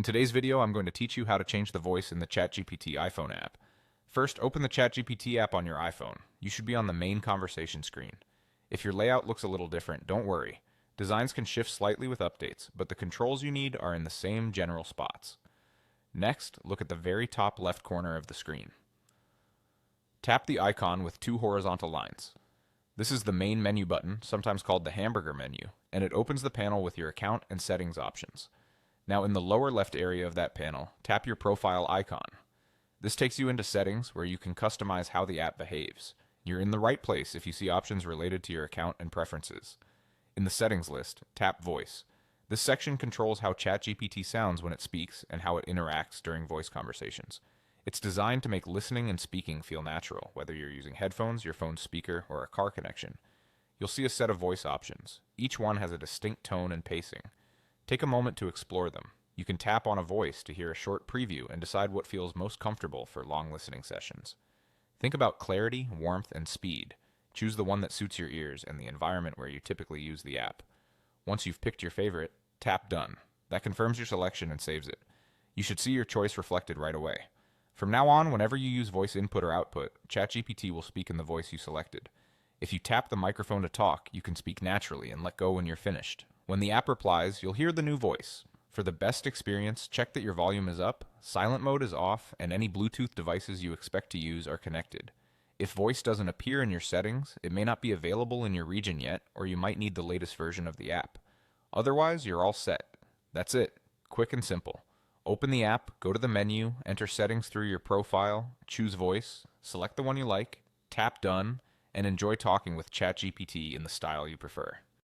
In today's video, I'm going to teach you how to change the voice in the ChatGPT iPhone app. First, open the ChatGPT app on your iPhone. You should be on the main conversation screen. If your layout looks a little different, don't worry. Designs can shift slightly with updates, but the controls you need are in the same general spots. Next, look at the very top left corner of the screen. Tap the icon with two horizontal lines. This is the main menu button, sometimes called the hamburger menu, and it opens the panel with your account and settings options. Now in the lower left area of that panel, tap your profile icon. This takes you into settings where you can customize how the app behaves. You're in the right place if you see options related to your account and preferences. In the settings list, tap voice. This section controls how ChatGPT sounds when it speaks and how it interacts during voice conversations. It's designed to make listening and speaking feel natural, whether you're using headphones, your phone's speaker, or a car connection. You'll see a set of voice options. Each one has a distinct tone and pacing. Take a moment to explore them. You can tap on a voice to hear a short preview and decide what feels most comfortable for long listening sessions. Think about clarity, warmth, and speed. Choose the one that suits your ears and the environment where you typically use the app. Once you've picked your favorite, tap Done. That confirms your selection and saves it. You should see your choice reflected right away. From now on, whenever you use voice input or output, ChatGPT will speak in the voice you selected. If you tap the microphone to talk, you can speak naturally and let go when you're finished. When the app replies, you'll hear the new voice. For the best experience, check that your volume is up, silent mode is off, and any Bluetooth devices you expect to use are connected. If voice doesn't appear in your settings, it may not be available in your region yet, or you might need the latest version of the app. Otherwise, you're all set. That's it. Quick and simple. Open the app, go to the menu, enter settings through your profile, choose voice, select the one you like, tap Done, and enjoy talking with ChatGPT in the style you prefer.